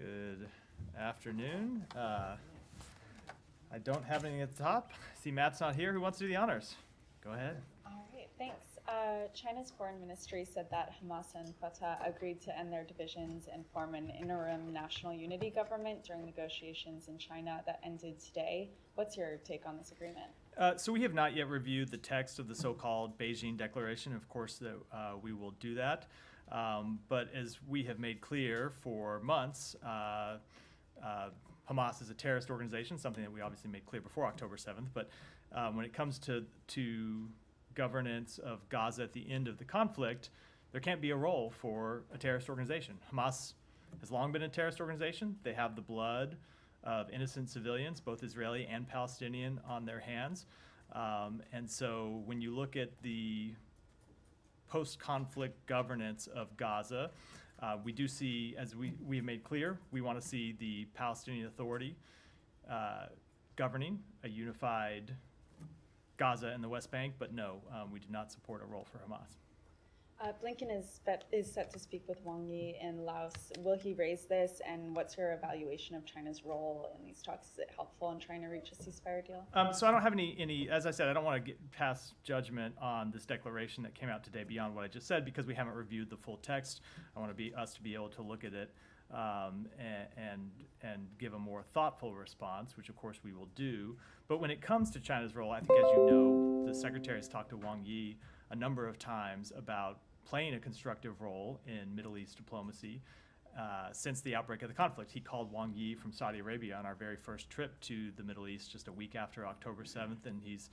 Good afternoon. I don't have anything at the top. I see Matt's not here. Who wants to do the honors? Go ahead. All right, thanks. China's foreign ministry said that Hamas and Fatah agreed to end their divisions and form an interim national unity government during negotiations in China that ended today. What's your take on this agreement? So we have not yet reviewed the text of the so-called Beijing Declaration. Of course, we will do that. But as we have made clear for months, Hamas is a terrorist organization, something that we obviously made clear before October 7th. But when it comes to governance of Gaza at the end of the conflict, there can't be a role for a terrorist organization. Hamas has long been a terrorist organization. They have the blood of innocent civilians, both Israeli and Palestinian, on their hands. And so when you look at the post-conflict governance of Gaza, we do see, as we have made clear, we want to see the Palestinian Authority governing a unified Gaza and the West Bank, but no, we do not support a role for Hamas. Blinken is set to speak with Wang Yi in Laos. Will he raise this, and what's your evaluation of China's role in these talks? Is it helpful in trying to reach a ceasefire deal? So I don't have any, as I said, I don't want to pass judgment on this declaration that came out today beyond what I just said, because we haven't reviewed the full text. I want us to be able to look at it and give a more thoughtful response, which of course we will do. But when it comes to China's role, I think, as you know, the Secretary has talked to Wang Yi a number of times about playing a constructive role in Middle East diplomacy since the outbreak of the conflict. He called Wang Yi from Saudi Arabia on our very first trip to the Middle East just a week after October 7th, and he's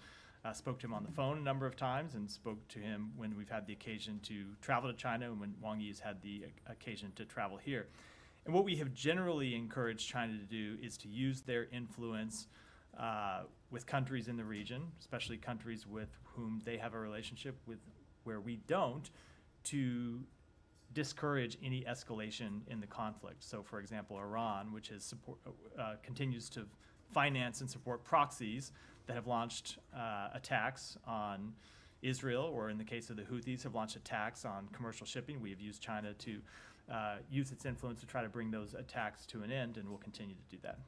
spoke to him on the phone a number of times and spoke to him when we've had the occasion to travel to China and when Wang Yi's had the occasion to travel here. And what we have generally encouraged China to do is to use their influence with countries in the region, especially countries with whom they have a relationship with where we don't, to discourage any escalation in the conflict. So, for example, Iran, which is continues to finance and support proxies that have launched attacks on Israel, or in the case of the Houthis, have launched attacks on commercial shipping. We have used China to use its influence to try to bring those attacks to an end, and will continue to do that.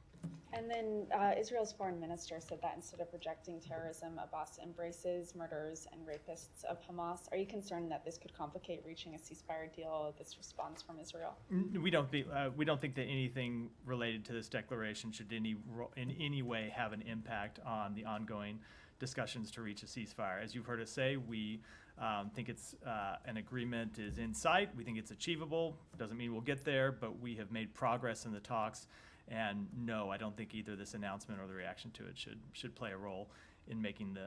And then Israel's foreign minister said that instead of rejecting terrorism, Abbas embraces murderers and rapists of Hamas. Are you concerned that this could complicate reaching a ceasefire deal, this response from Israel? We don't think that anything related to this declaration should in any way have an impact on the ongoing discussions to reach a ceasefire. As you've heard us say, we think it's an agreement is in sight. We think it's achievable. Doesn't mean we'll get there, but we have made progress in the talks. And no, I don't think either this announcement or the reaction to it should play a role in making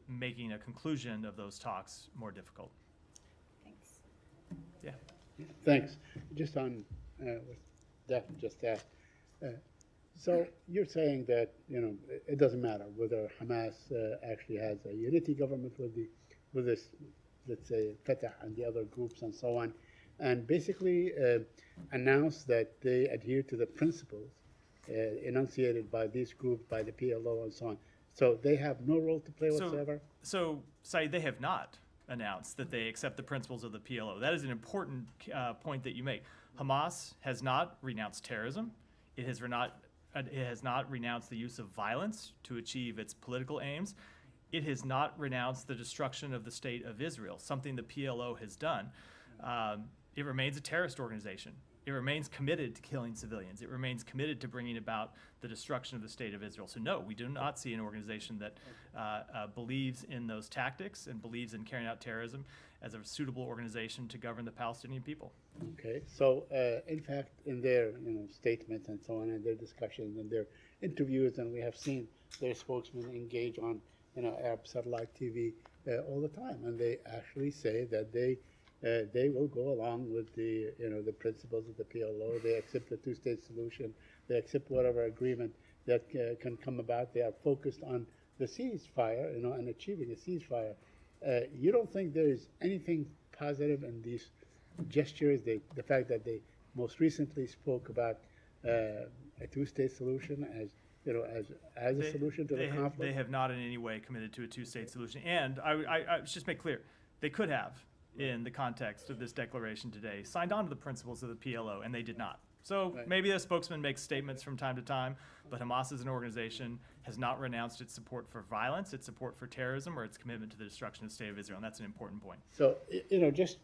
making a conclusion of those talks more difficult. Thanks. Yeah. Thanks. Just on what Daphne just asked. So you're saying that it doesn't matter whether Hamas actually has a unity government with this, let's say, Fatah and the other groups and so on, and basically announce that they adhere to the principles enunciated by this group, by the PLO and so on. So they have no role to play whatsoever? So, Saeed, they have not announced that they accept the principles of the PLO. That is an important point that you make. Hamas has not renounced terrorism. It has not renounced the use of violence to achieve its political aims. It has not renounced the destruction of the state of Israel, something the PLO has done. It remains a terrorist organization. It remains committed to killing civilians. It remains committed to bringing about the destruction of the state of Israel. So no, we do not see an organization that believes in those tactics and believes in carrying out terrorism as a suitable organization to govern the Palestinian people. Okay, so in fact, in their statements and so on, and their discussions and their interviews, and we have seen their spokesman engage on Arab satellite TV all the time, and they actually say that they will go along with the principles of the PLO. They accept the two-state solution. They accept whatever agreement that can come about. They are focused on the ceasefire, and achieving a ceasefire. You don't think there is anything positive in these gestures? The fact that they most recently spoke about a two-state solution as a solution to the conflict? They have not in any way committed to a two-state solution. And I just make clear, they could have. in the context of this declaration today, signed on to the principles of the PLO, and they did not. So Right. maybe a spokesman makes statements from time to time, but Hamas as an organization has not renounced its support for violence, its support for terrorism, or its commitment to the destruction of the state of Israel, and that's an important point. So, just,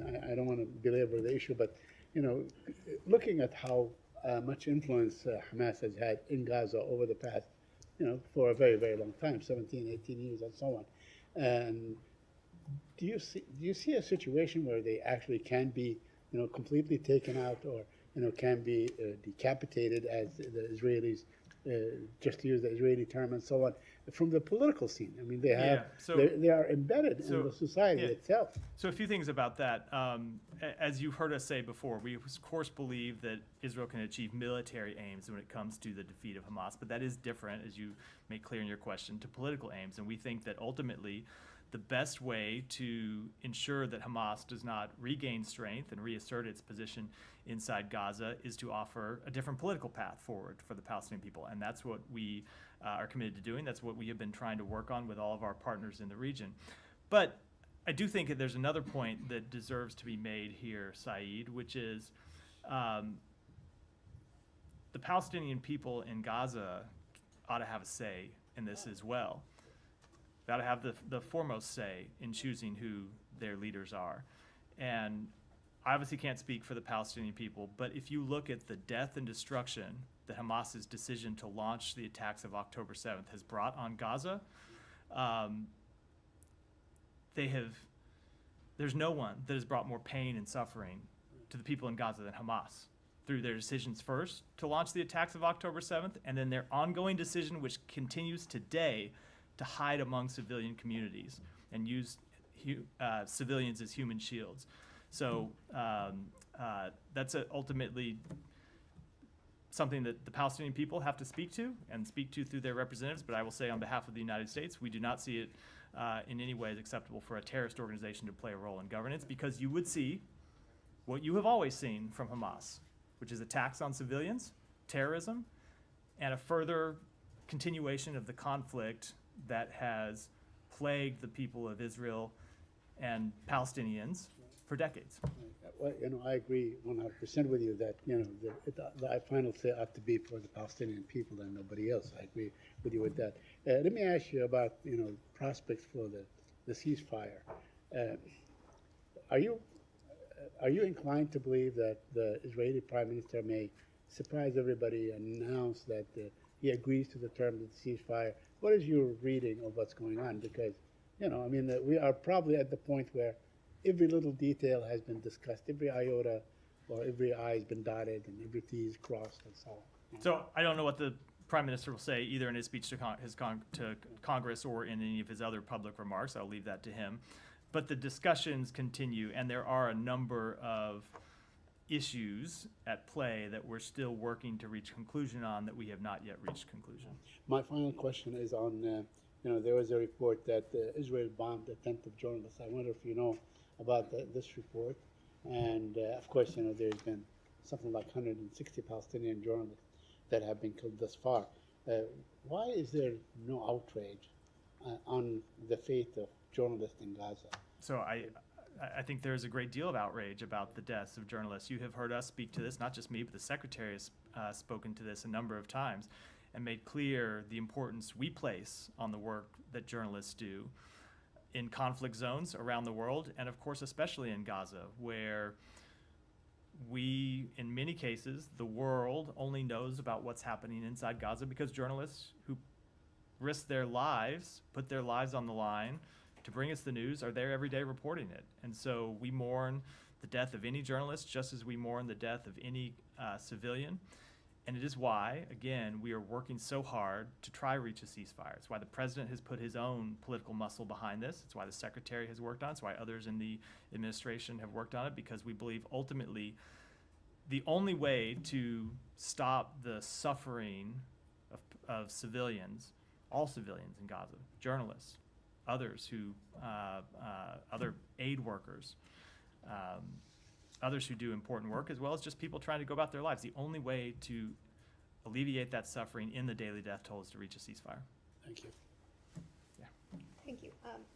I don't want to belabor the issue, but, looking at how much influence Hamas has had in Gaza over the past, for a very, very long time, 17, 18 years and so on. And do you see a situation where they actually can be, completely taken out or, can be decapitated, as the Israelis, just to use the Israeli term and so on, from the political scene? I mean, they have, they are embedded in the society itself. So a few things about that. As you've heard us say before, we of course believe that Israel can achieve military aims when it comes to the defeat of Hamas, but that is different, as you make clear in your question, to political aims. And we think that ultimately the best way to ensure that Hamas does not regain strength and reassert its position inside Gaza is to offer a different political path forward for the Palestinian people. And that's what we are committed to doing. That's what we have been trying to work on with all of our partners in the region. But I do think that there's another point that deserves to be made here, Saeed, which is the Palestinian people in Gaza ought to have a say in this as well. They ought to have the foremost say in choosing who their leaders are. And I obviously can't speak for the Palestinian people, but if you look at the death and destruction that Hamas's decision to launch the attacks of October 7th has brought on Gaza, there's no one that has brought more pain and suffering to the people in Gaza than Hamas, through their decisions first to launch the attacks of October 7th, and then their ongoing decision, which continues today, to hide among civilian communities and use civilians as human shields. So that's ultimately something that the Palestinian people have to speak to and speak to through their representatives. But I will say on behalf of the United States, we do not see it in any way as acceptable for a terrorist organization to play a role in governance, because you would see what you have always seen from Hamas, which is attacks on civilians, terrorism, and a further continuation of the conflict that has plagued the people of Israel and Palestinians for decades. Well, I agree 100% with you that, the final say ought to be for the Palestinian people and nobody else. I agree with you with that. Let me ask you about, prospects for the ceasefire. Are you inclined to believe that the Israeli Prime Minister may surprise everybody and announce that he agrees to the terms of the ceasefire? What is your reading of what's going on? Because, we are probably at the point where every little detail has been discussed, every iota or every I has been dotted and every T is crossed and so on. So I don't know what the Prime Minister will say either in his speech to Congress or in any of his other public remarks. I'll leave that to him. But the discussions continue, and there are a number of issues at play that we're still working to reach conclusion on that we have not yet reached conclusion. My final question is on, there was a report that Israel bombed a tent of journalists. I wonder if you know about this report. And of course, there's been something like 160 Palestinian journalists that have been killed thus far. Why is there no outrage on the fate of journalists in Gaza? So I think there's a great deal of outrage about the deaths of journalists. You have heard us speak to this, not just me, but the Secretary has spoken to this a number of times and made clear the importance we place on the work that journalists do in conflict zones around the world, and of course especially in Gaza, where we, in many cases, the world only knows about what's happening inside Gaza because journalists who risk their lives, put their lives on the line to bring us the news, are there every day reporting it. And so we mourn the death of any journalist just as we mourn the death of any civilian. And it is why, again, we are working so hard to try to reach a ceasefire. It's why the president has put his own political muscle behind this. It's why the secretary has worked on it. It's why others in the administration have worked on it, because we believe ultimately the only way to stop the suffering of civilians, all civilians in Gaza, journalists, others who, other aid workers, others who do important work, as well as just people trying to go about their lives. The only way to alleviate that suffering in the daily death toll is to reach a ceasefire. Thank you. Yeah. Thank you.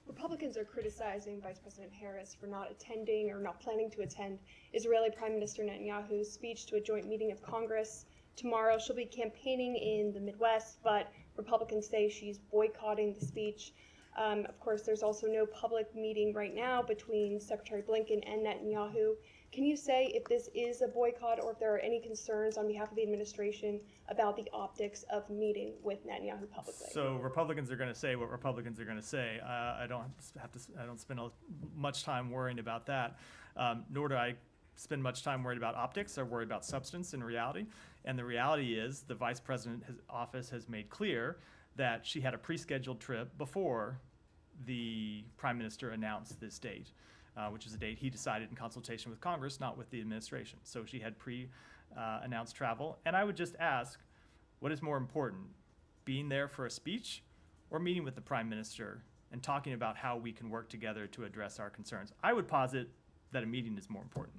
Republicans are criticizing Vice President Harris for not attending or not planning to attend Israeli Prime Minister Netanyahu's speech to a joint meeting of Congress tomorrow. She'll be campaigning in the Midwest, but Republicans say she's boycotting the speech. Of course, there's also no public meeting right now between Secretary Blinken and Netanyahu. Can you say if this is a boycott or if there are any concerns on behalf of the administration about the optics of meeting with Netanyahu publicly? So Republicans are going to say what Republicans are going to say. I don't spend much time worrying about that, nor do I spend much time worried about optics. I worry about substance and reality. And the reality is the Vice President's office has made clear that she had a pre-scheduled trip before the Prime Minister announced this date. Which is a date he decided in consultation with Congress, not with the administration. So she had pre-announced travel. And I would just ask, what is more important, being there for a speech or meeting with the Prime Minister and talking about how we can work together to address our concerns? I would posit that a meeting is more important.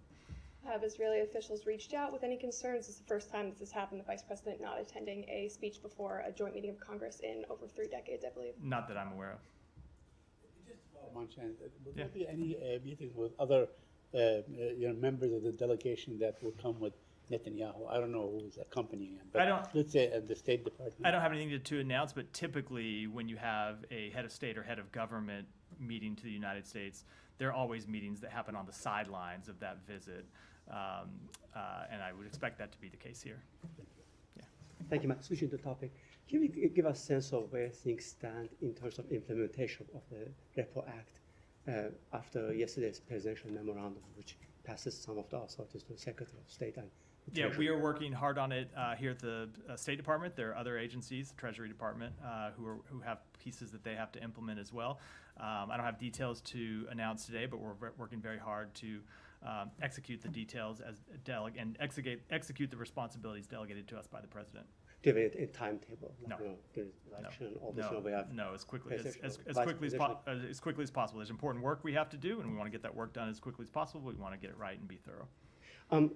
Have Israeli officials reached out with any concerns? This is the first time this has happened, the Vice President not attending a speech before a joint meeting of Congress in over 3 decades, I believe. Not that I'm aware of. Will there be any meetings with other members of the delegation that will come with Netanyahu? I don't know who's accompanying him, but let's say at the State Department. I don't have anything to announce, but typically when you have a head of state or head of government meeting to the United States, there are always meetings that happen on the sidelines of that visit, and I would expect that to be the case here. Yeah. Thank you, Matt. Switching the topic, can you give us a sense of where things stand in terms of implementation of the REPO Act after yesterday's presidential memorandum, which passes some of the authorities to the Secretary of State and the Yeah, Treasury? we are working hard on it here at the State Department. There are other agencies, the Treasury Department, who have pieces that they have to implement as well. I don't have details to announce today, but we're working very hard to execute the details and execute the responsibilities delegated to us by the President. Do you have a timetable? No. There's election, obviously we have as quickly presidential as quickly as possible. There's important work we have to do, and we want to get that work done as quickly as possible. We want to get it right and be thorough.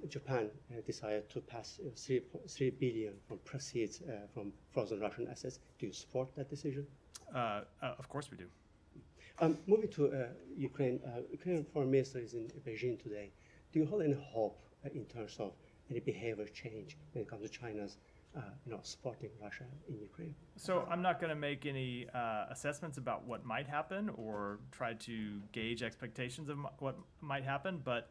Japan decided to pass $3 billion from proceeds from frozen Russian assets. Do you support that decision? Of course we do. Moving to Ukraine, Ukrainian Foreign Minister is in Beijing today. Do you hold any hope in terms of any behavior change when it comes to China's supporting Russia in Ukraine? So I'm not going to make any assessments about what might happen or try to gauge expectations of what might happen, but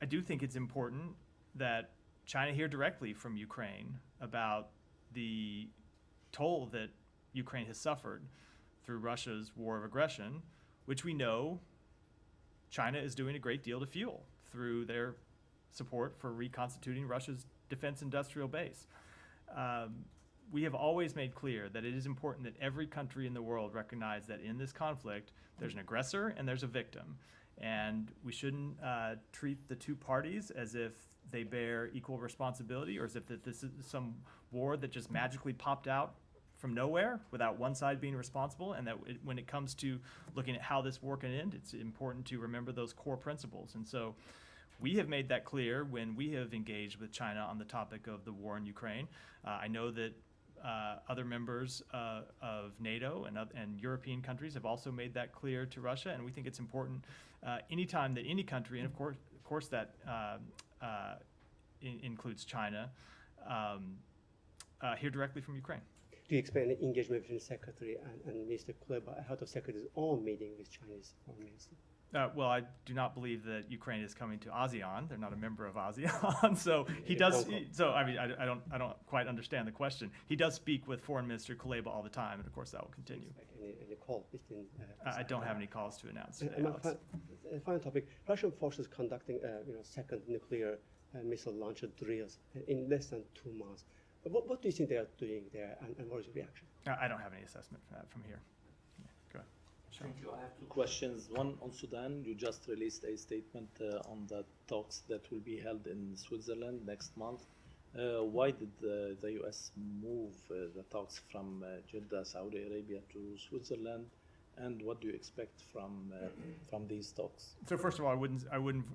I do think it's important that China hear directly from Ukraine about the toll that Ukraine has suffered through Russia's war of aggression, which we know China is doing a great deal to fuel through their support for reconstituting Russia's defense industrial base. We have always made clear that it is important that every country in the world recognize that in this conflict, there's an aggressor and there's a victim. And we shouldn't treat the two parties as if they bear equal responsibility or as if that this is some war that just magically popped out from nowhere without one side being responsible, and that when it comes to looking at how this war can end, it's important to remember those core principles. And so we have made that clear when we have engaged with China on the topic of the war in Ukraine. I know that other members of NATO and European countries have also made that clear to Russia, and we think it's important anytime that any country, and of course that includes China, hear directly from Ukraine. Do you expect any engagement between the Secretary and Mr. Kuleba ahead of Secretary's own meeting with Chinese Foreign Minister? Well, I do not believe that Ukraine is coming to ASEAN. They're not a member of ASEAN, so he does. So I mean, I don't quite understand the question. He does speak with Foreign Minister Kuleba all the time, and of course that will continue. Any call between? I don't have any calls to announce today, And Alex. final topic: Russian forces conducting second nuclear missile launcher drills in less than 2 months. What do you think they are doing there, and what is your reaction? I don't have any assessment for that from here. Yeah, go ahead. Sure. Thank you. I have 2 questions. One on Sudan. You just released a statement on the talks that will be held in Switzerland next month. Why did the U.S. move the talks from Jeddah, Saudi Arabia to Switzerland, and what do you expect from these talks? So first of all, I wouldn't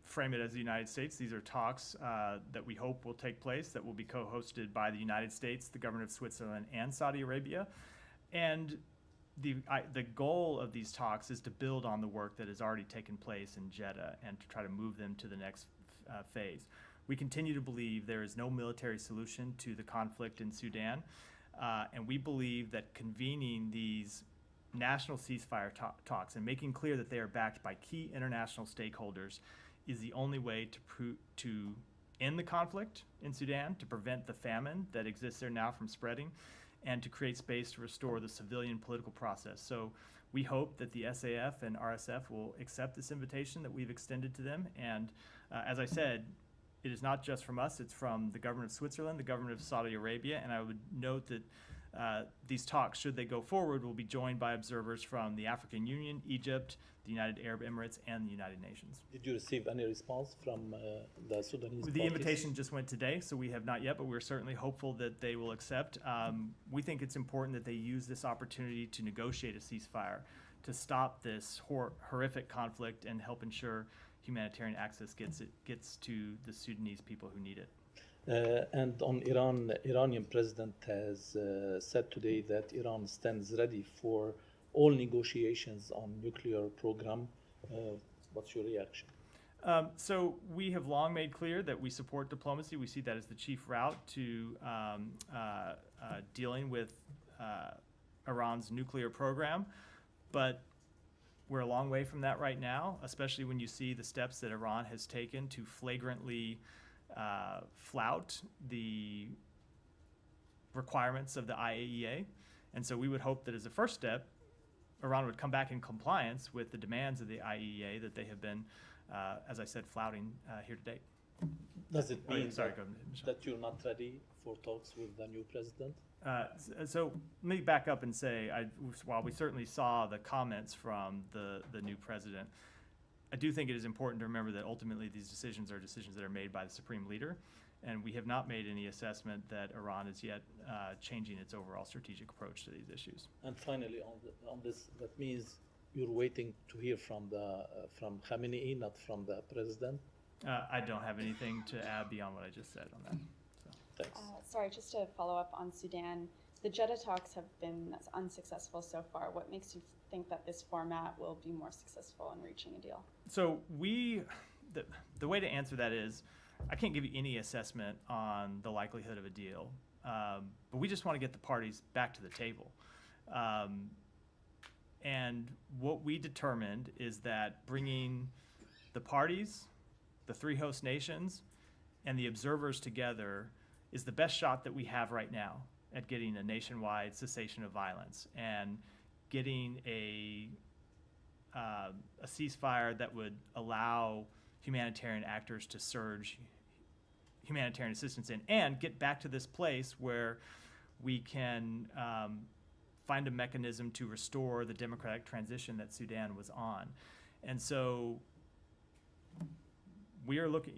frame it as the United States. These are talks that we hope will take place that will be co-hosted by the United States, the government of Switzerland, and Saudi Arabia. And the goal of these talks is to build on the work that has already taken place in Jeddah and to try to move them to the next phase. We continue to believe there is no military solution to the conflict in Sudan, and we believe that convening these national ceasefire talks and making clear that they are backed by key international stakeholders is the only way to end the conflict in Sudan, to prevent the famine that exists there now from spreading, and to create space to restore the civilian political process. So we hope that the SAF and RSF will accept this invitation that we've extended to them. And as I said, it is not just from us, it's from the government of Switzerland, the government of Saudi Arabia, and I would note that these talks, should they go forward, will be joined by observers from the African Union, Egypt, the United Arab Emirates, and the United Nations. Did you receive any response from the Sudanese The parties? invitation just went today, so we have not yet, but we're certainly hopeful that they will accept. We think it's important that they use this opportunity to negotiate a ceasefire, to stop this horrific conflict and help ensure humanitarian access gets to the Sudanese people who need it. And on Iran, the Iranian president has said today that Iran stands ready for all negotiations on nuclear program. What's your reaction? So we have long made clear that we support diplomacy. We see that as the chief route to dealing with Iran's nuclear program. But we're a long way from that right now, especially when you see the steps that Iran has taken to flagrantly flout the requirements of the IAEA. And so we would hope that as a first step, Iran would come back in compliance with the demands of the IAEA that they have been, as I said, flouting here today. Does it mean Michelle. that you're not ready for talks with the new president? So let me back up and say, while we certainly saw the comments from the new president, I do think it is important to remember that ultimately these decisions are decisions that are made by the supreme leader, and we have not made any assessment that Iran is yet changing its overall strategic approach to these issues. And finally, on this, that means you're waiting to hear from Khamenei, not from the president. I don't have anything to add beyond what I just said on that. So. Thanks. Sorry, just to follow up on Sudan. The Jeddah talks have been unsuccessful so far. What makes you think that this format will be more successful in reaching a deal? So the way to answer that is, I can't give you any assessment on the likelihood of a deal, but we just want to get the parties back to the table. And what we determined is that bringing the parties, the three host nations, and the observers together is the best shot that we have right now at getting a nationwide cessation of violence and getting a ceasefire that would allow humanitarian actors to surge humanitarian assistance in and get back to this place where we can find a mechanism to restore the democratic transition that Sudan was on. And so we are looking,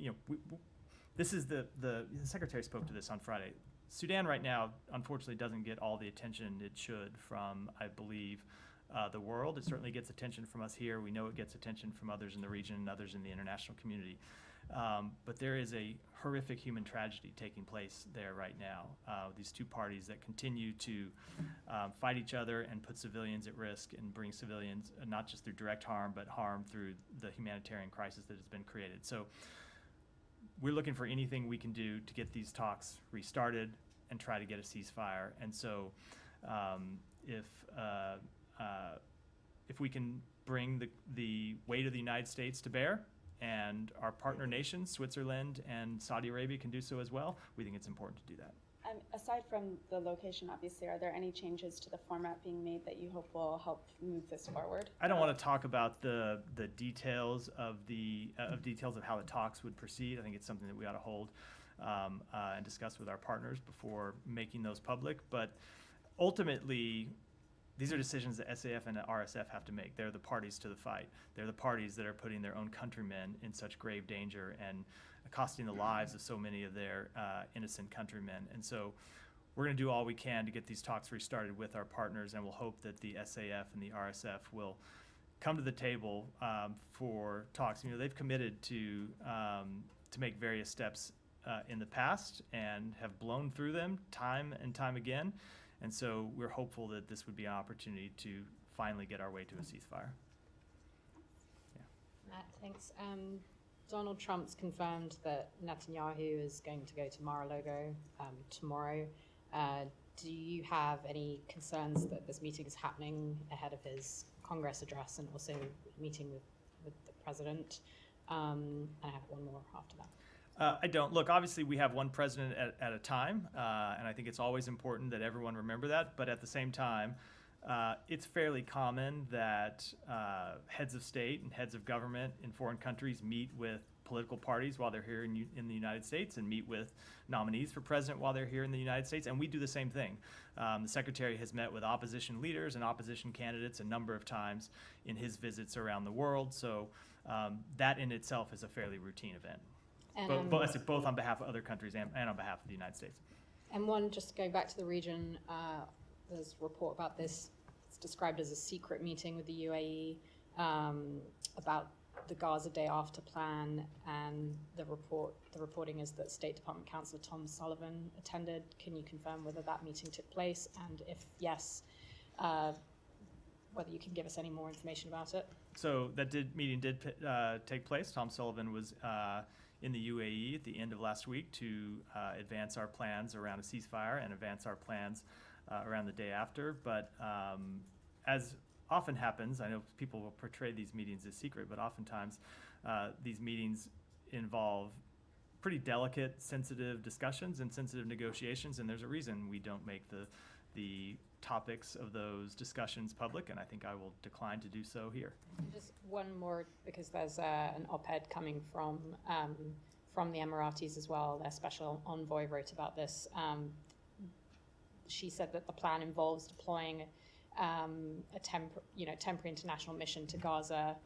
this is the Secretary spoke to this on Friday. Sudan right now, unfortunately, doesn't get all the attention it should from, I believe, the world. It certainly gets attention from us here. We know it gets attention from others in the region and others in the international community. But there is a horrific human tragedy taking place there right now. These two parties that continue to fight each other and put civilians at risk and bring civilians, not just through direct harm, but harm through the humanitarian crisis that has been created. So we're looking for anything we can do to get these talks restarted and try to get a ceasefire. And so if we can bring the weight of the United States to bear, and our partner nations, Switzerland and Saudi Arabia, can do so as well, we think it's important to do that. Aside from the location, obviously, are there any changes to the format being made that you hope will help move this forward? I don't want to talk about the details of how the talks would proceed. I think it's something that we ought to hold and discuss with our partners before making those public. But ultimately, these are decisions that SAF and the RSF have to make. They're the parties to the fight. They're the parties that are putting their own countrymen in such grave danger and costing the lives of so many of their innocent countrymen. And so we're going to do all we can to get these talks restarted with our partners, and we'll hope that the SAF and the RSF will come to the table for talks. They've committed to make various steps in the past and have blown through them time and time again. And so we're hopeful that this would be an opportunity to finally get our way to a ceasefire. Matt, thanks. Donald Trump's confirmed that Netanyahu is going to go to Mar-a-Lago tomorrow. Do you have any concerns that this meeting is happening ahead of his Congress address and also meeting with the president? And I have one more after that. I don't. Look, obviously we have one president at a time, and I think it's always important that everyone remember that. But at the same time, it's fairly common that heads of state and heads of government in foreign countries meet with political parties while they're here in the United States and meet with nominees for president while they're here in the United States, and we do the same thing. The Secretary has met with opposition leaders and opposition candidates a number of times in his visits around the world, so that in itself is a fairly routine event. And, both on behalf of other countries and on behalf of the United States. And one, just going back to the region, there's a report about this. It's described as a secret meeting with the UAE about the Gaza Day After plan, and the reporting is that State Department Counselor Tom Sullivan attended. Can you confirm whether that meeting took place, and if yes, whether you can give us any more information about it? So that meeting did take place. Tom Sullivan was in the UAE at the end of last week to advance our plans around a ceasefire and advance our plans around the day after. But as often happens, I know people will portray these meetings as secret, but oftentimes these meetings involve pretty delicate, sensitive discussions and sensitive negotiations, and there's a reason we don't make the topics of those discussions public, and I think I will decline to do so here. Just one more, because there's an op-ed coming from the Emiratis as well. Their special envoy wrote about this. She said that the plan involves deploying a temporary international mission to Gaza.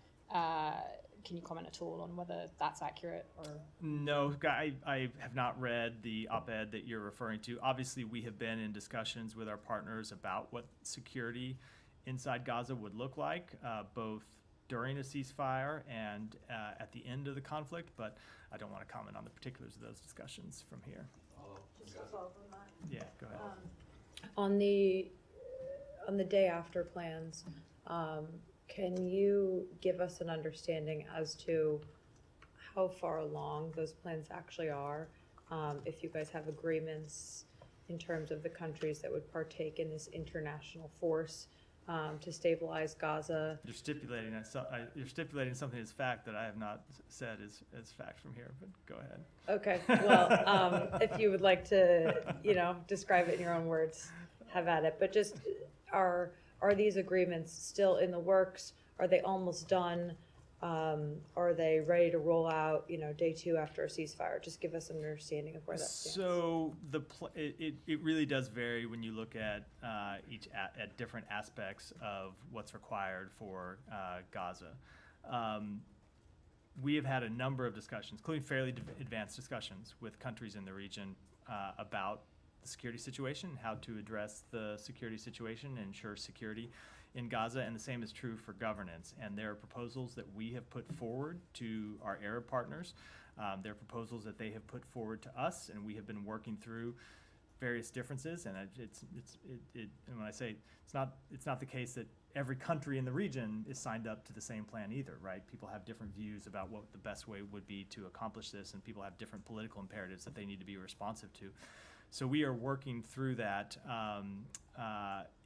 Can you comment at all on whether that's accurate? Or no, I have not read the op-ed that you're referring to. Obviously, we have been in discussions with our partners about what security inside Gaza would look like, both during a ceasefire and at the end of the conflict, but I don't want to comment on the particulars of those discussions from here. Just to follow up on that. Yeah, go ahead. On the day after plans, can you give us an understanding as to how far along those plans actually are? If you guys have agreements in terms of the countries that would partake in this international force to stabilize Gaza? You're stipulating something as fact that I have not said as fact from here, but go ahead. Okay, well, if you would like to, describe it in your own words, have at it. But just, are these agreements still in the works? Are they almost done? Are they ready to roll out, day 2 after a ceasefire? Just give us an understanding of where that stands. So it really does vary when you look at at different aspects of what's required for Gaza. We have had a number of discussions, including fairly advanced discussions with countries in the region about the security situation, how to address the security situation and ensure security in Gaza, and the same is true for governance. And there are proposals that we have put forward to our Arab partners. There are proposals that they have put forward to us, and we have been working through various differences. And and when I say it's not the case that every country in the region is signed up to the same plan either, right? People have different views about what the best way would be to accomplish this, and people have different political imperatives that they need to be responsive to. So we are working through that.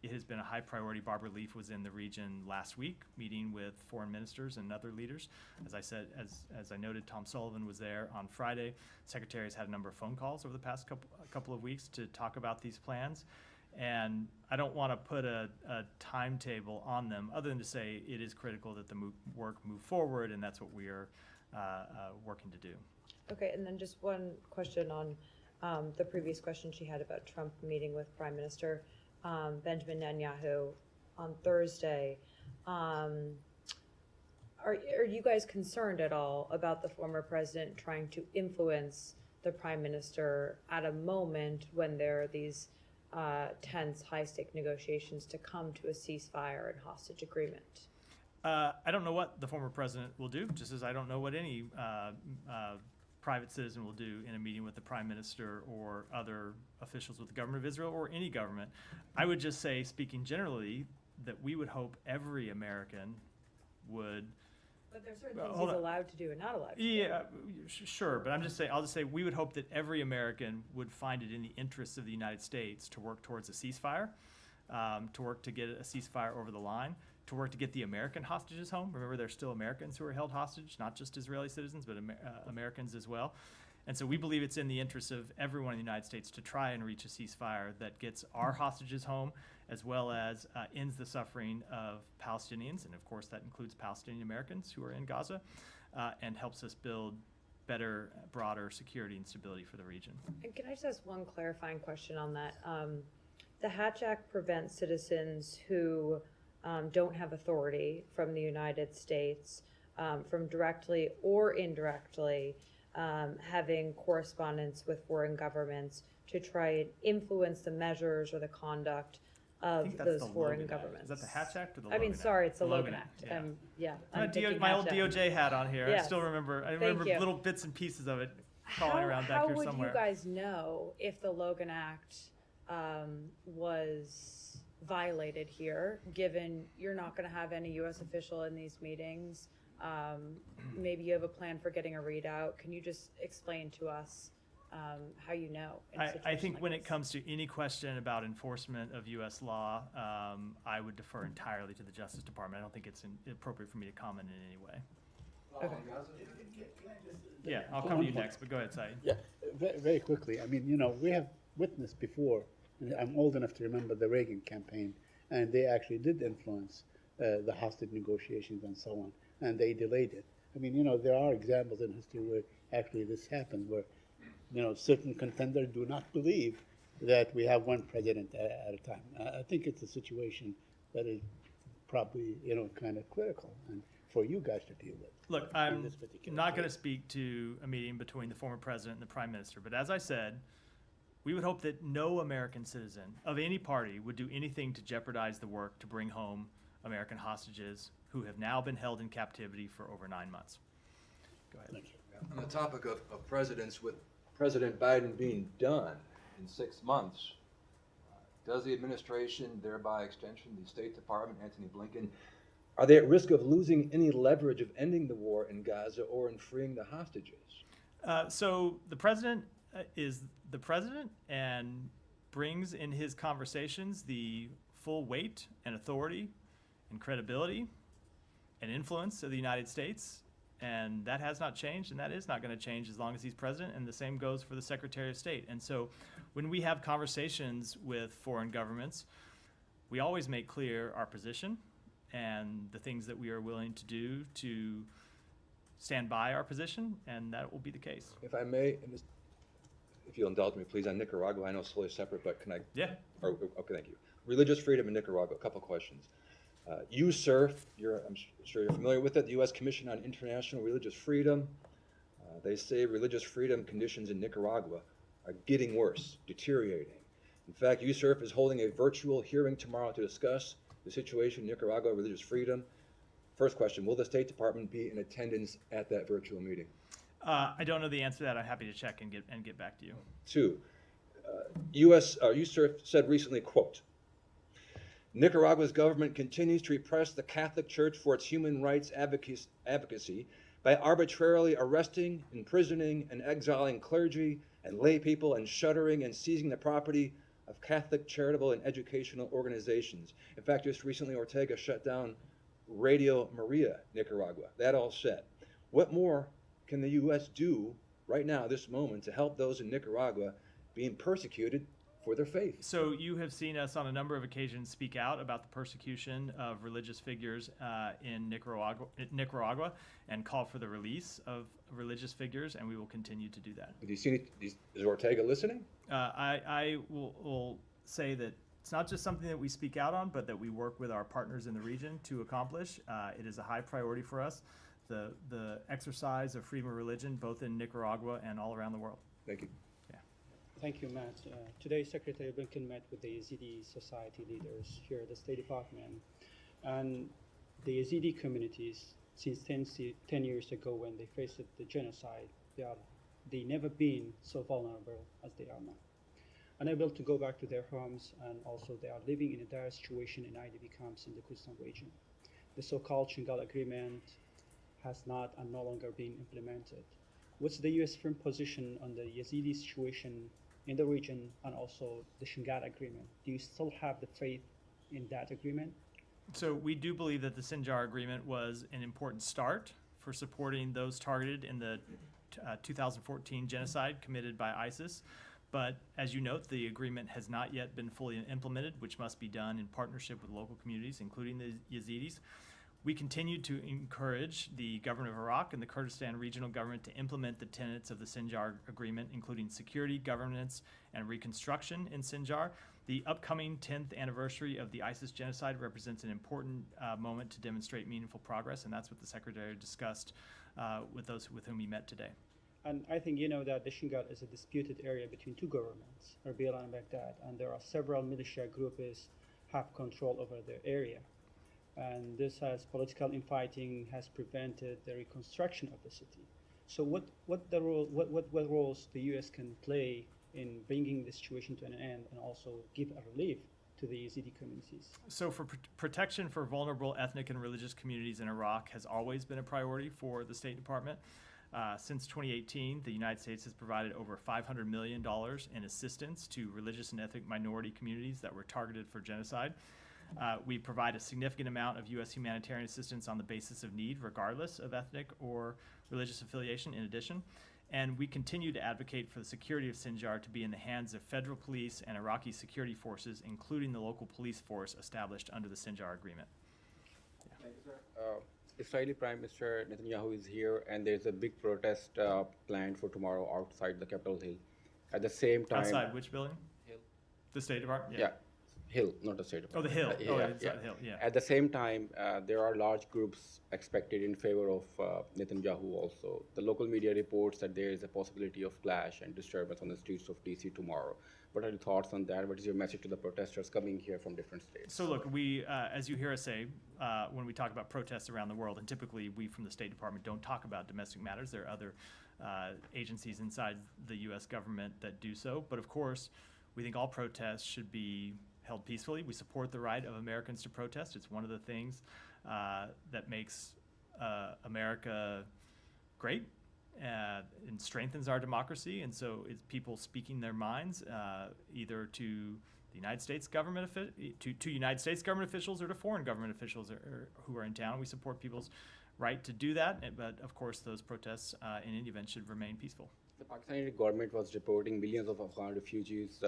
It has been a high priority. Barbara Leaf was in the region last week, meeting with foreign ministers and other leaders. As I said, as I noted, Tom Sullivan was there on Friday. Secretary has had a number of phone calls over the past couple of weeks to talk about these plans. And I don't want to put a timetable on them, other than to say it is critical that the work move forward, and that's what we are working to do. Okay, and then just one question on the previous question she had about Trump meeting with Prime Minister Benjamin Netanyahu on Thursday. Are you guys concerned at all about the former president trying to influence the Prime Minister at a moment when there are these tense, high-stake negotiations to come to a ceasefire and hostage agreement? I don't know what the former president will do, just as I don't know what any private citizen will do in a meeting with the prime minister or other officials with the government of Israel or any government. I would just say, speaking generally, that we would hope every American would. But there's certain Well, things hold he's on. allowed to do and not allowed to do. Yeah, sure, but I'll just say we would hope that every American would find it in the interests of the United States to work towards a ceasefire, to work to get a ceasefire over the line, to work to get the American hostages home. Remember, there's still Americans who are held hostage, not just Israeli citizens, but Americans as well. And so we believe it's in the interest of everyone in the United States to try and reach a ceasefire that gets our hostages home, as well as ends the suffering of Palestinians, and of course that includes Palestinian Americans who are in Gaza, and helps us build better, broader security and stability for the region. And can I just ask one clarifying question on that? The Hatch Act prevents citizens who don't have authority from the United States from directly or indirectly having correspondence with foreign governments to try and influence the measures or the conduct of those foreign governments. Is that the Hatch Act or the I mean, Logan sorry, Act? it's the Logan Act. Yeah. I'm thinking My old Hatch Act. DOJ hat on here. Yes. I still remember. I Thank remember you. little bits and pieces of it crawling around back How here would somewhere. you guys know if the Logan Act was violated here, given you're not going to have any U.S. official in these meetings? Maybe you have a plan for getting a readout. Can you just explain to us how you know? in a I situation think like when this? it comes to any question about enforcement of U.S. law, I would defer entirely to the Justice Department. I don't think it's appropriate for me to comment in any way. Okay. Yeah, I'll come to you next, but go ahead, Saeed. Yeah, very quickly. I mean, we have witnessed before, and I'm old enough to remember the Reagan campaign, and they actually did influence the hostage negotiations and so on, and they delayed it. I mean, there are examples in history where actually this happened, where, certain contenders do not believe that we have one president at a time. I think it's a situation that is probably, kind of critical and for you guys to deal with. Look, in I'm this particular not going to case. speak to a meeting between the former president and the prime minister, but as I said, we would hope that no American citizen of any party would do anything to jeopardize the work to bring home American hostages who have now been held in captivity for over 9 months. Go ahead. Thank you. On the topic of presidents, with President Biden being done in 6 months, does the administration, thereby extension, the State Department, Antony Blinken, are they at risk of losing any leverage of ending the war in Gaza or in freeing the hostages? So the president is the president and brings in his conversations the full weight and authority and credibility and influence of the United States. And that has not changed, and that is not going to change as long as he's president, and the same goes for the Secretary of State. And so when we have conversations with foreign governments, we always make clear our position and the things that we are willing to do to stand by our position, and that will be the case. If I may, and just, if you'll indulge me, please, on Nicaragua, I know it's totally separate, but can I? Yeah. Okay, thank you. Religious freedom in Nicaragua, a couple questions. USCIRF, I'm sure you're familiar with it, the U.S. Commission on International Religious Freedom. They say religious freedom conditions in Nicaragua are getting worse, deteriorating. In fact, USCIRF is holding a virtual hearing tomorrow to discuss the situation in Nicaragua, religious freedom. First question, will the State Department be in attendance at that virtual meeting? I don't know the answer to that. I'm happy to check and get back to you. Two, USCIRF said recently, quote, Nicaragua's government continues to repress the Catholic Church for its human rights advocacy by arbitrarily arresting, imprisoning, and exiling clergy and lay people and shuttering and seizing the property of Catholic charitable and educational organizations. In fact, just recently Ortega shut down Radio Maria, Nicaragua. That all said, what more can the U.S. do right now, this moment, to help those in Nicaragua being persecuted for their faith? So you have seen us on a number of occasions speak out about the persecution of religious figures in Nicaragua and call for the release of religious figures, and we will continue to do that. Do you see is Ortega listening? I will say that it's not just something that we speak out on, but that we work with our partners in the region to accomplish. It is a high priority for us, the exercise of freedom of religion, both in Nicaragua and all around the world. Thank you. Thank you, Matt. Today, Secretary Blinken met with the Yazidi society leaders here at the State Department. And the Yazidi communities, since 10 years ago when they faced the genocide, they are they never been so vulnerable as they are now. Unable to go back to their homes, and also they are living in a dire situation in IDP camps in the Kurdistan region. The so-called Shingal Agreement has not and no longer been implemented. What's the U.S. firm position on the Yazidi situation in the region and also the Shingal Agreement? Do you still have the faith in that agreement? So we do believe that the Sinjar Agreement was an important start for supporting those targeted in the 2014 genocide committed by ISIS. But as you note, the agreement has not yet been fully implemented, which must be done in partnership with local communities, including the Yazidis. We continue to encourage the government of Iraq and the Kurdistan regional government to implement the tenets of the Sinjar Agreement, including security, governance, and reconstruction in Sinjar. The upcoming 10th anniversary of the ISIS genocide represents an important moment to demonstrate meaningful progress, and that's what the Secretary discussed with those with whom he met today. And I think you know that the Shingal is a disputed area between two governments, Erbil and Baghdad, and there are several militia groups have control over the area. And this has political infighting has prevented the reconstruction of the city. So what roles the U.S. can play in bringing the situation to an end and also give a relief to the Yazidi communities? So for protection for vulnerable ethnic and religious communities in Iraq has always been a priority for the State Department. Since 2018, the United States has provided over $500 million in assistance to religious and ethnic minority communities that were targeted for genocide. We provide a significant amount of U.S. humanitarian assistance on the basis of need, regardless of ethnic or religious affiliation, in addition. And we continue to advocate for the security of Sinjar to be in the hands of federal police and Iraqi security forces, including the local police force established under the Sinjar Agreement. Thank you, sir. Israeli Prime Minister Netanyahu is here, and there's a big protest planned for tomorrow outside the Capitol Hill. At the same time, Outside which building? Hill. The State Department? Yeah, Hill, not the State Department. Oh, the Hill. Yeah, Inside yeah. the Hill. Yeah. At the same time, there are large groups expected in favor of Netanyahu also. The local media reports that there is a possibility of clash and disturbance on the streets of DC tomorrow. What are your thoughts on that? What is your message to the protesters coming here from different states? So look, we, as you hear us say, when we talk about protests around the world, and typically we from the State Department don't talk about domestic matters. There are other agencies inside the U.S. government that do so. But of course, we think all protests should be held peacefully. We support the right of Americans to protest. It's one of the things that makes America great. And strengthens our democracy, and so it's people speaking their minds, either to the United States government, to United States government officials, or to foreign government officials who are in town. We support people's right to do that, but of course, those protests in any event should remain peaceful. The Pakistani government was reporting millions of Afghan refugees,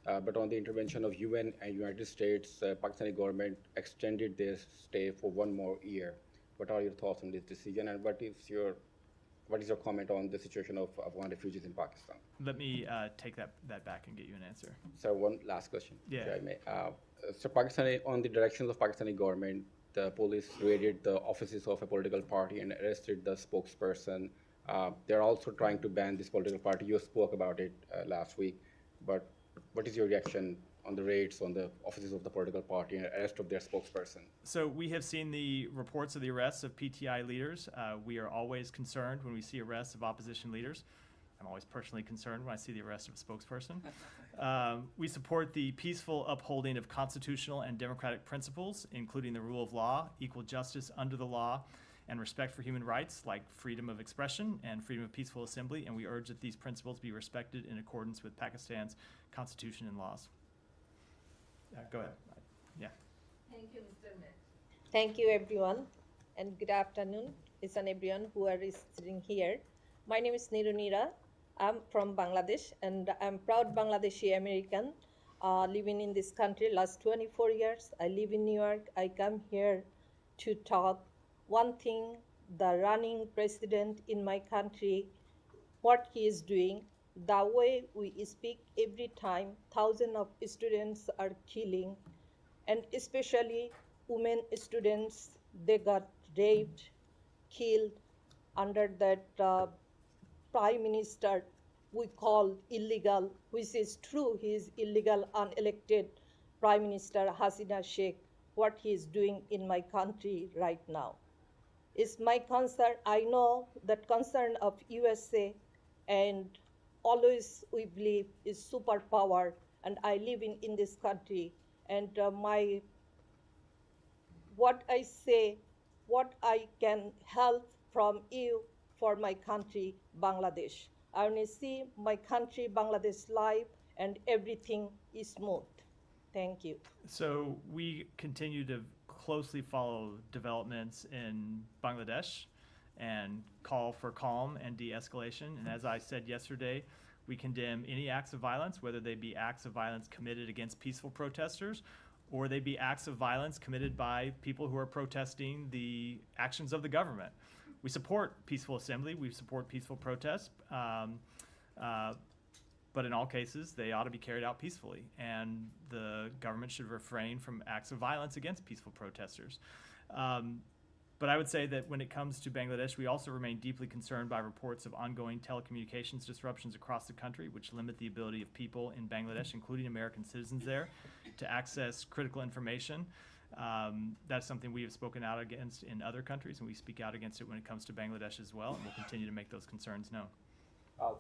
but on the intervention of UN and United States, Pakistani government extended their stay for 1 more year. What are your thoughts on this decision, and what is your comment on the situation of Afghan refugees in Pakistan? Let me take that back and get you an answer. So one last question, Yeah. if I may. So on the directions of Pakistani government, the police raided the offices of a political party and arrested the spokesperson. They're also trying to ban this political party. You spoke about it last week, but what is your reaction on the raids on the offices of the political party and arrest of their spokesperson? So we have seen the reports of the arrests of PTI leaders. We are always concerned when we see arrests of opposition leaders. I'm always personally concerned when I see the arrest of a spokesperson. We support the peaceful upholding of constitutional and democratic principles, including the rule of law, equal justice under the law, and respect for human rights like freedom of expression and freedom of peaceful assembly. And we urge that these principles be respected in accordance with Pakistan's constitution and laws. Go ahead. Yeah. Thank you, Mr. Mayor. Thank you, everyone, and good afternoon. It's an everyone who are sitting here. My name is Nirunira. I'm from Bangladesh, and I'm proud Bangladeshi American, living in this country last 24 years. I live in New York. I come here to talk one thing: the running president in my country, what he is doing. The way we speak every time, thousands of students are killing, and especially women students, they got raped, killed under that prime minister we call illegal, which is true, he is illegal, unelected Prime Minister Hasina Sheikh, what he is doing in my country right now. It's my concern. I know that concern of USA and always we believe is superpower. And I live in this country, and what I say, what I can help from you for my country, Bangladesh. I want to see my country, Bangladesh, live, and everything is smooth. Thank you. So we continue to closely follow developments in Bangladesh and call for calm and de-escalation. And as I said yesterday, we condemn any acts of violence, whether they be acts of violence committed against peaceful protesters or they be acts of violence committed by people who are protesting the actions of the government. We support peaceful assembly, we support peaceful protest, but in all cases, they ought to be carried out peacefully, and the government should refrain from acts of violence against peaceful protesters. But I would say that when it comes to Bangladesh, we also remain deeply concerned by reports of ongoing telecommunications disruptions across the country, which limit the ability of people in Bangladesh, including American citizens there, to access critical information. That's something we have spoken out against in other countries, and we speak out against it when it comes to Bangladesh as well, and we'll continue to make those concerns known.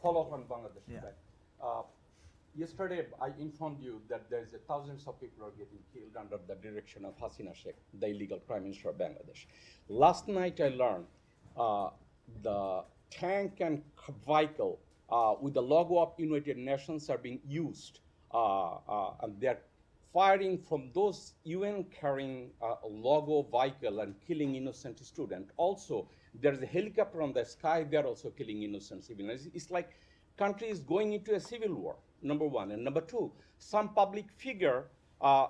Follow up on Bangladesh. Yeah. Yesterday, I informed you that there's thousands of people are getting killed under the direction of Hasina Sheikh, the illegal Prime Minister of Bangladesh. Last night, I learned the tank and vehicle with the logo of United Nations are being used, and they're firing from those UN carrying logo vehicle and killing innocent students. Also, there's a helicopter on the sky, they're also killing innocent civilians. It's like country is going into a civil war, number one. And number two, some public figure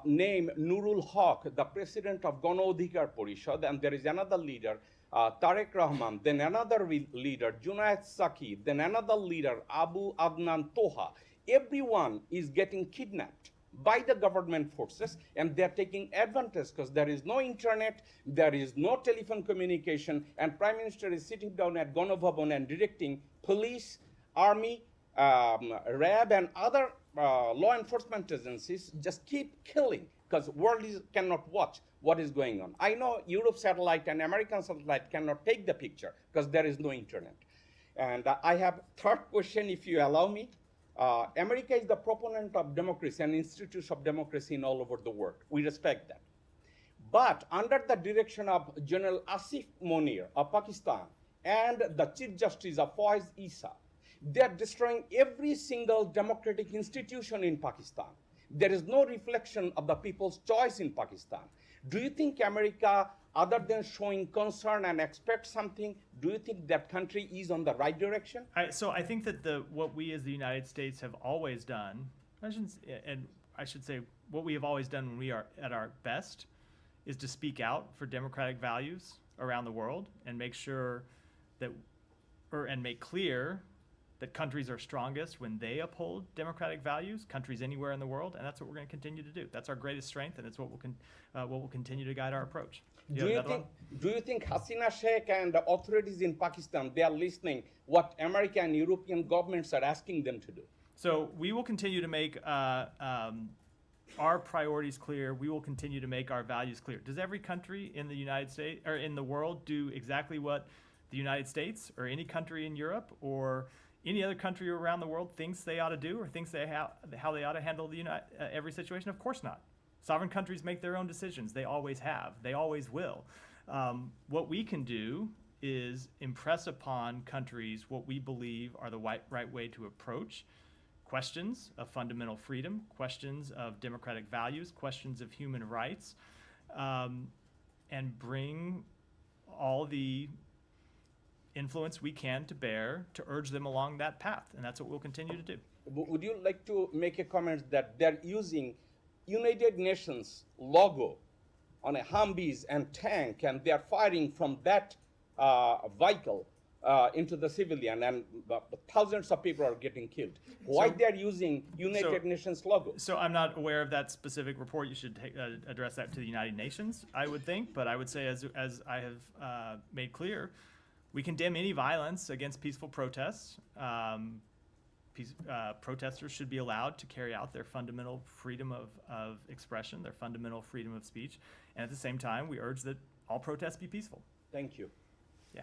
named Nurul Haq, the president of Gana Adhikar Porishad, and there is another leader, Tarek Rahman, then another leader, Junaid Saki, then another leader, Abu Adnan Toha. Everyone is getting kidnapped by the government forces, and they're taking advantage because there is no internet, there is no telephone communication, and Prime Minister is sitting down at Gana Bhavan and directing police, army, RAB, and other law enforcement agencies just keep killing because world cannot watch what is going on. I know Europe satellite and American satellite cannot take the picture because there is no internet. And I have third question, if you allow me. America is the proponent of democracy and institutes of democracy in all over the world. We respect that. But under the direction of General Asif Munir of Pakistan and the Chief Justice of Faiz Issa, they are destroying every single democratic institution in Pakistan. There is no reflection of the people's choice in Pakistan. Do you think America, other than showing concern and expect something, do you think that country is on the right direction? So I think that what we as the United States have always done, and I should say what we have always done when we are at our best, is to speak out for democratic values around the world and make sure that, and make clear that countries are strongest when they uphold democratic values, countries anywhere in the world, and that's what we're going to continue to do. That's our greatest strength, and it's what will continue to guide our approach. Do you think Hasina Sheikh and the authorities in Pakistan, they are listening what American and European governments are asking them to do? So we will continue to make our priorities clear. We will continue to make our values clear. Does every country in the United States or in the world do exactly what the United States or any country in Europe or any other country around the world thinks they ought to do or thinks how they ought to handle every situation? Of course not. Sovereign countries make their own decisions. They always have. They always will. What we can do is impress upon countries what we believe are the right way to approach questions of fundamental freedom, questions of democratic values, questions of human rights, and bring all the influence we can to bear to urge them along that path, and that's what we'll continue to do. Would you like to make a comment that they're using United Nations logo on a Humvees and tank, and they're firing from that vehicle into the civilian, and thousands of people are getting killed? Why they're using United Nations logo? So I'm not aware of that specific report. You should address that to the United Nations, I would think, but I would say, as I have made clear, we condemn any violence against peaceful protests. Protesters should be allowed to carry out their fundamental freedom of expression, their fundamental freedom of speech, and at the same time, we urge that all protests be peaceful. Thank you. Yeah.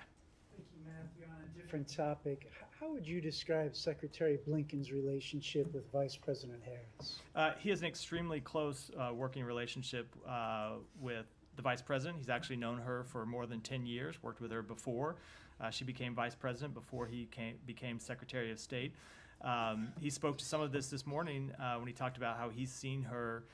Thank you, Matthew. On a different topic, how would you describe Secretary Blinken's relationship with Vice President Harris? He has an extremely close working relationship with the Vice President. He's actually known her for more than 10 years, worked with her before. She became Vice President before he became Secretary of State. He spoke to some of this morning when he talked about how he's seen her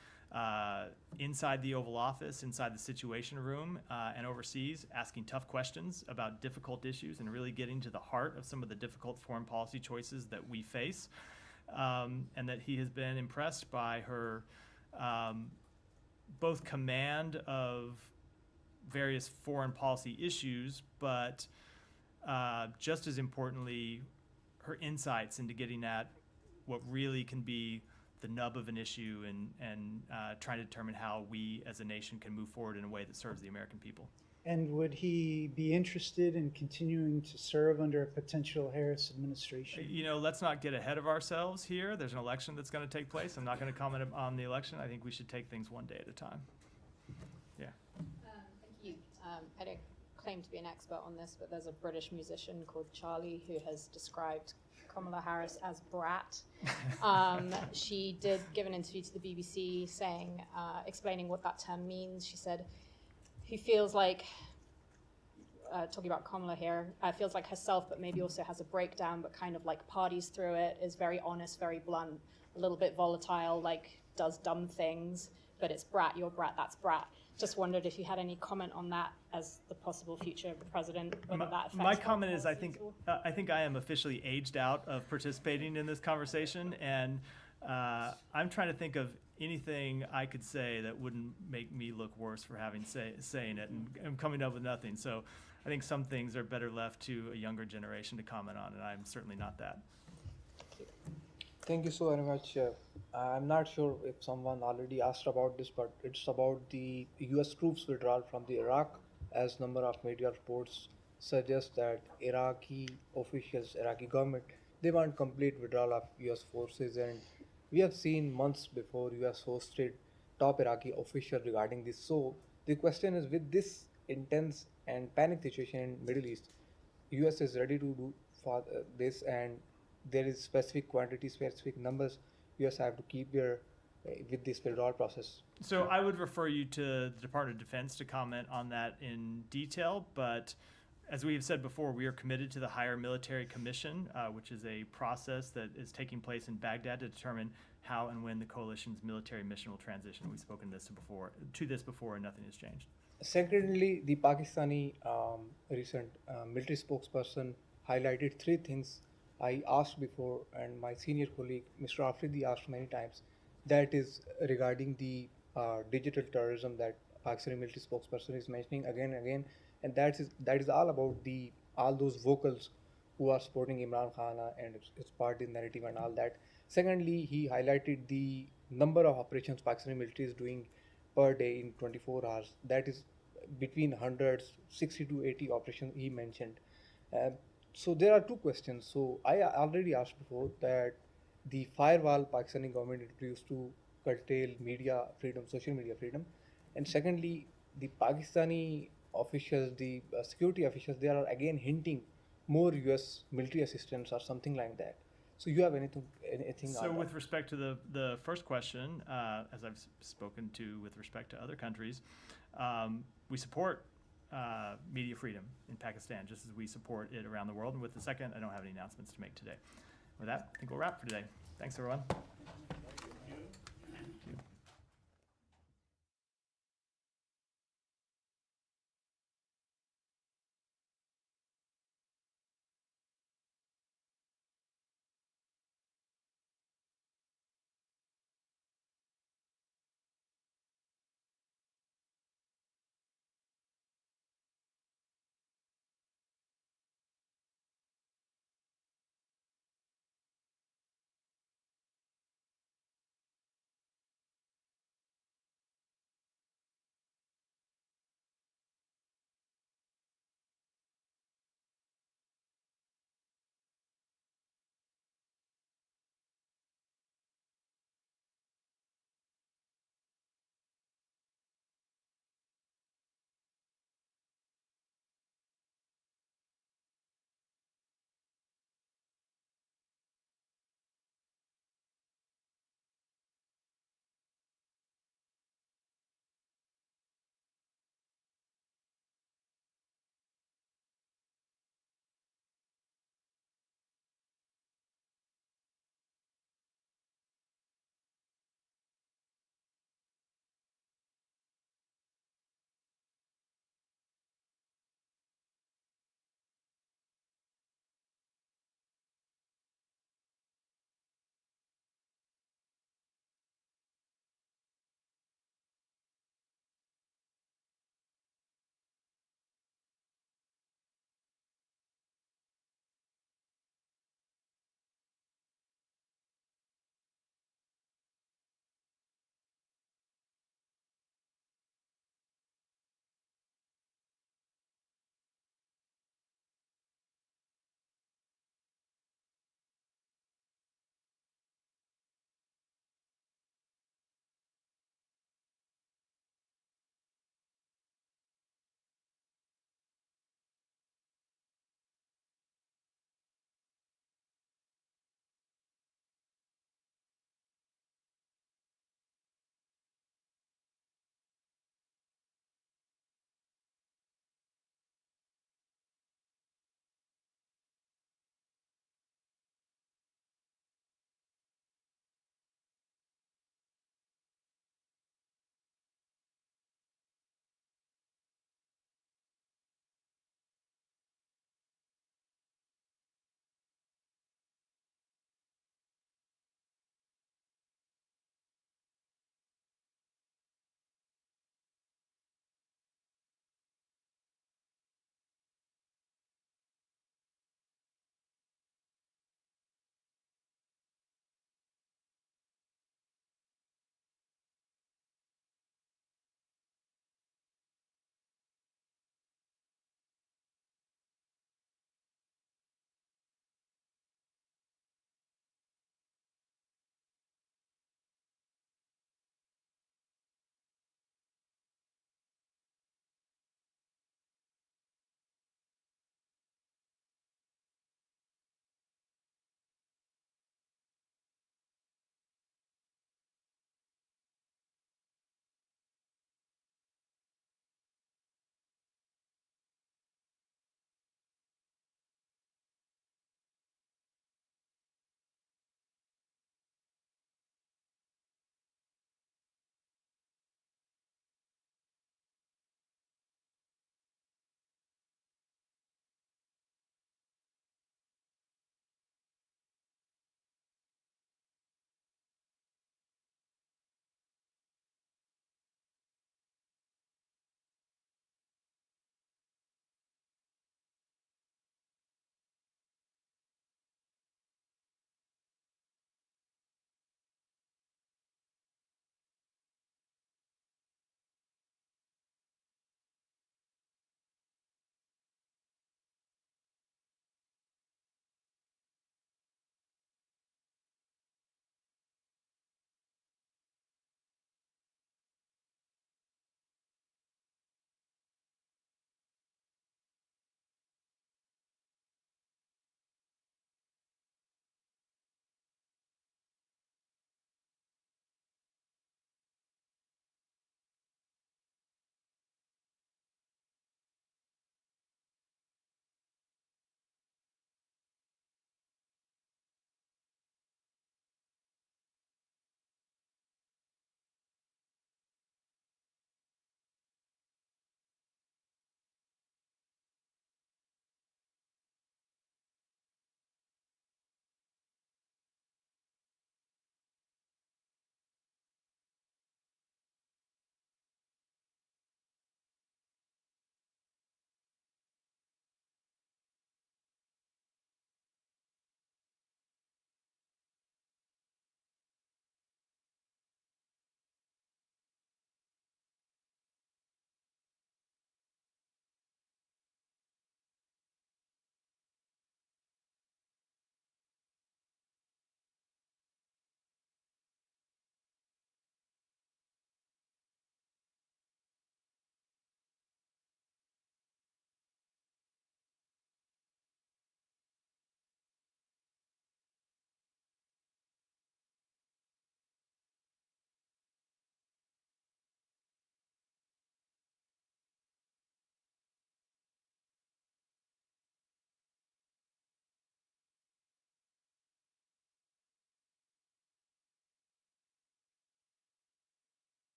inside the Oval Office, inside the Situation Room, and overseas, asking tough questions about difficult issues and really getting to the heart of some of the difficult foreign policy choices that we face, and that he has been impressed by her both command of various foreign policy issues, but just as importantly, her insights into getting at what really can be the nub of an issue and trying to determine how we as a nation can move forward in a way that serves the American people. And would he be interested in continuing to serve under a potential Harris administration? You know, let's not get ahead of ourselves here. There's an election that's going to take place. I'm not going to comment on the election. I think we should take things one day at a time. Yeah. Thank you. I don't claim to be an expert on this, but there's a British musician called Charlie who has described Kamala Harris as brat. She did give an interview to the BBC saying, explaining what that term means. She said, he feels like, talking about Kamala here, feels like herself, but maybe also has a breakdown, but kind of like parties through it, is very honest, very blunt, a little bit volatile, like does dumb things, but it's brat, you're brat, that's brat. Just wondered if you had any comment on that as the possible future president, whether that affects my comment is I think I am officially aged out of participating in this conversation, and I'm trying to think of anything I could say that wouldn't make me look worse for having saying it, and I'm coming up with nothing. So I think some things are better left to a younger generation to comment on, and I'm certainly not that. Thank you so very much. I'm not sure if someone already asked about this, but it's about the US troops withdrawal from the Iraq, as number of media reports suggest that Iraqi officials, Iraqi government, they want complete withdrawal of US forces, and we have seen months before US hosted top Iraqi official regarding this. So the question is, with this intense and panic situation in Middle East, US is ready to do for this, and there is specific quantity, specific numbers US have to keep there with this withdrawal process. So I would refer you to the Department of Defense to comment on that in detail, but as we have said before, we are committed to the Higher Military Commission, which is a process that is taking place in Baghdad to determine how and when the coalition's military mission will transition. We've spoken to this before, and nothing has changed. Secondly, the Pakistani recent military spokesperson highlighted three things I asked before, and my senior colleague, Mr. Afridi, asked many times. That is regarding the digital terrorism that Pakistani military spokesperson is mentioning again and again, and that is all about all those vocals who are supporting Imran Khan and its party narrative and all that. Secondly, he highlighted the number of operations Pakistani military is doing per day in 24 hours. That is between hundreds, 60 to 80 operations he mentioned. So there are two questions. So I already asked before that the firewall Pakistani government introduced to curtail media freedom, social media freedom, and secondly, the Pakistani officials, the security officials, they are again hinting more US military assistance or something like that. So you have anything So on with that? respect to the first question, as I've spoken to with respect to other countries, we support media freedom in Pakistan, just as we support it around the world. And with the second, I don't have any announcements to make today. With that, I think we'll wrap for today. Thanks, everyone.